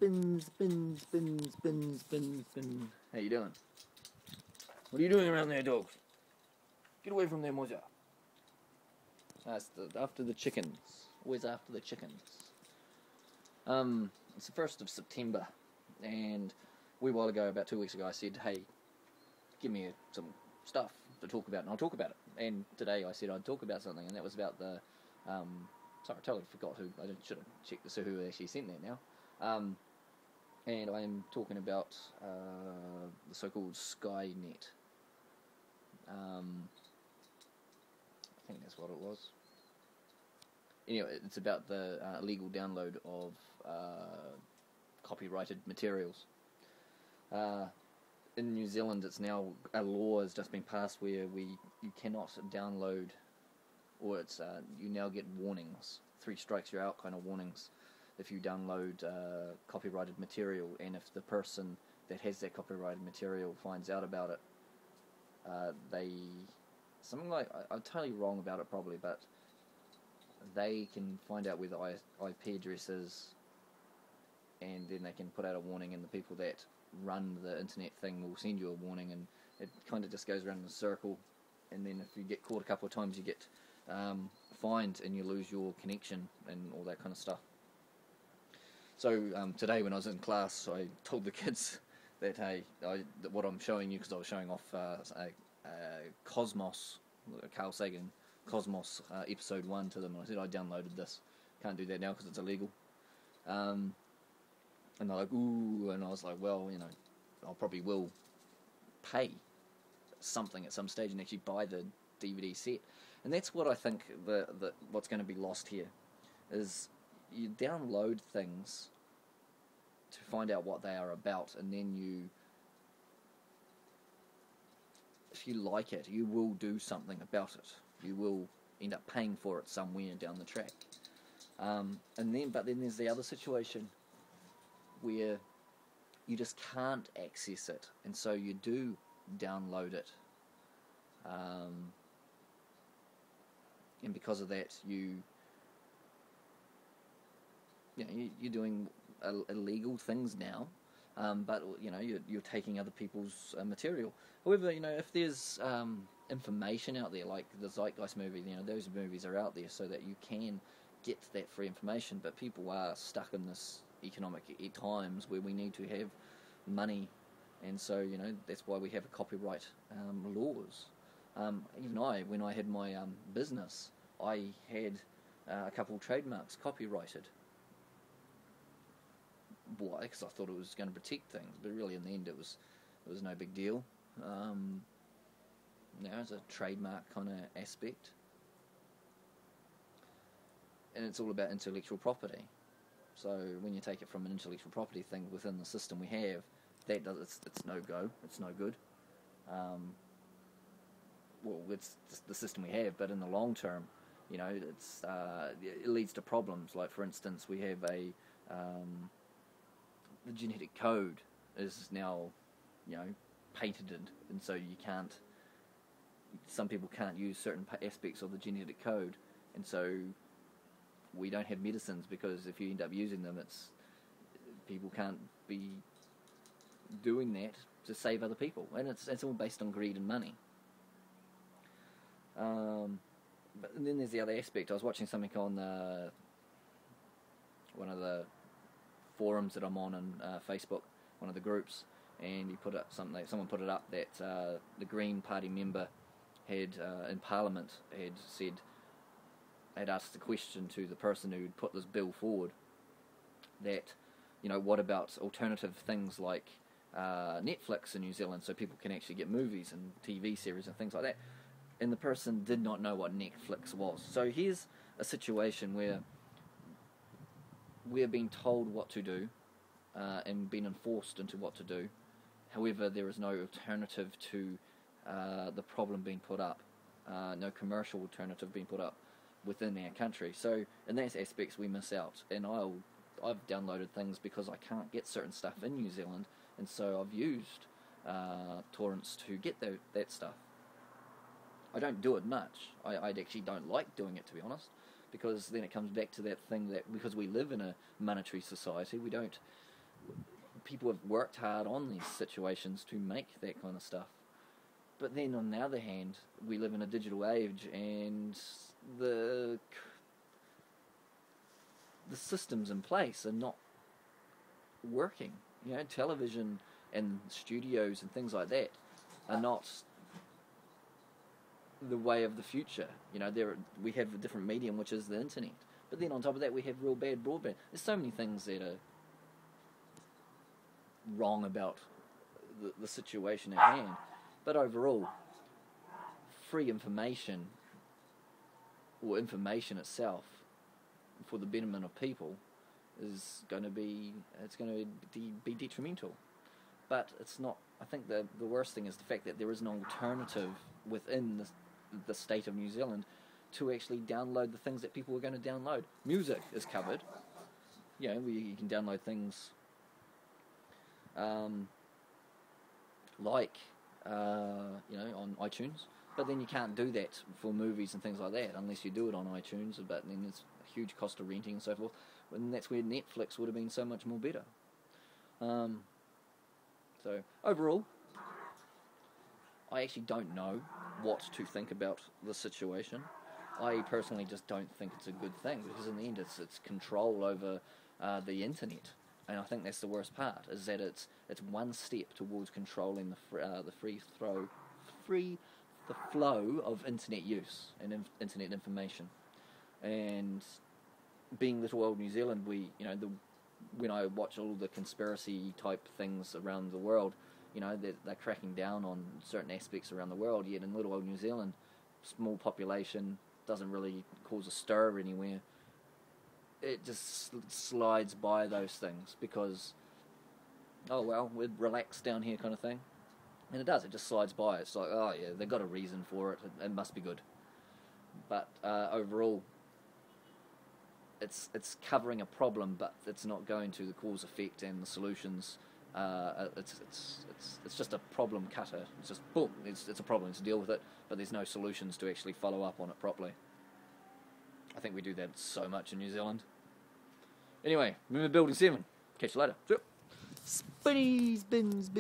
spin. How you doing? What are you doing around there, dogs? Get away from there, Moja. That's after the chickens. Always after the chickens. It's the 1st of September, and a wee while ago, about 2 weeks ago, I said, hey, give me some stuff to talk about, and I'll talk about it. And today I said I'd talk about something, and that was about the, sorry, I totally forgot who, I should have checked to see who actually sent that now. And I am talking about the so-called Skynet. I think that's what it was. Anyway, it's about the illegal download of copyrighted materials. In New Zealand, it's now, a law has just been passed where you cannot download, or it's you now get warnings, 3 strikes you're out kind of warnings, if you download copyrighted material, and if the person that has that copyrighted material finds out about it, they, something like, I'm totally wrong about it probably, but they can find out where the IP address is, and then they can put out a warning, and the people that run the internet thing will send you a warning, and it kind of just goes around in a circle, and then if you get caught a couple of times you get fined and you lose your connection and all that kind of stuff. So today when I was in class, I told the kids that, hey, what I'm showing you, because I was showing off Cosmos, Carl Sagan Cosmos episode 1 to them, and I said I downloaded this, can't do that now because it's illegal. And they're like, ooh, and I was like, well, you know, I probably will pay something at some stage and actually buy the DVD set. And that's what I think what's going to be lost here, is you download things to find out what they are about, and then you, if you like it, you will do something about it. You will end up paying for it somewhere down the track. But then there's the other situation where you just can't access it, and so you do download it, and because of that you're doing illegal things now, but you're taking other people's material. However, if there's information out there like the Zeitgeist movie, those movies are out there so that you can get that free information, but people are stuck in this economic times where we need to have money, and so that's why we have a copyright laws. Even when I had my business, I had a couple of trademarks copyrighted. Why? Because I thought it was going to protect things, but really in the end it was no big deal. It's a trademark kind of aspect, and it's all about intellectual property. So when you take it from an intellectual property thing within the system we have, it's no go, it's no good. It's the system we have, but in the long term, it leads to problems. Like, for instance, we have the genetic code is now, patented, and so some people can't use certain aspects of the genetic code, and so we don't have medicines, because if you end up using them, people can't be doing that to save other people, and it's all based on greed and money. But then there's the other aspect. I was watching something on one of the forums that I'm on Facebook, one of the groups, and he put up something. Someone put it up that the Green Party member had in Parliament had asked the question to the person who put this bill forward, that what about alternative things like Netflix in New Zealand, so people can actually get movies and TV series and things like that. And the person did not know what Netflix was. So here's a situation where we're being told what to do and being enforced into what to do. However, there is no alternative to the problem being put up, no commercial alternative being put up within our country. So in those aspects we miss out. And I've downloaded things because I can't get certain stuff in New Zealand, and so I've used torrents to get that stuff. I don't do it much. I actually don't like doing it, to be honest, because then it comes back to that thing that because we live in a monetary society, we don't people have worked hard on these situations to make that kind of stuff. But then on the other hand, we live in a digital age, and the systems in place are not working. You know, television and studios and things like that are not the way of the future. You know, we have a different medium, which is the internet. But then on top of that, we have real bad broadband. There's so many things that are wrong about the situation at hand. But overall, free information, or information itself, for the betterment of people, is going to be detrimental. But it's not. I think the worst thing is the fact that there is an alternative within the state of New Zealand to actually download the things that people are going to download. Music is covered. You know, you can download things like on iTunes, but then you can't do that for movies and things like that unless you do it on iTunes. But then there's a huge cost of renting and so forth. And that's where Netflix would have been so much more better. So overall, I actually don't know what to think about the situation. I personally just don't think it's a good thing, because in the end it's control over the internet, and I think that's the worst part, is that it's one step towards controlling the flow of internet use and internet information. And being Little Old New Zealand, when I watch all the conspiracy type things around the world, they're cracking down on certain aspects around the world, yet in Little Old New Zealand, small population, doesn't really cause a stir anywhere. It just slides by those things because, oh well, we're relaxed down here kind of thing. And it does, it just slides by. It's like, oh yeah, they've got a reason for it, it must be good. But overall, it's covering a problem, but it's not going to the cause effect and the solutions. It's just a problem cutter. It's just boom. It's a problem to deal with it, but there's no solutions to actually follow up on it properly. I think we do that so much in New Zealand. Anyway, remember Building 7. Catch you later. Spinny spins.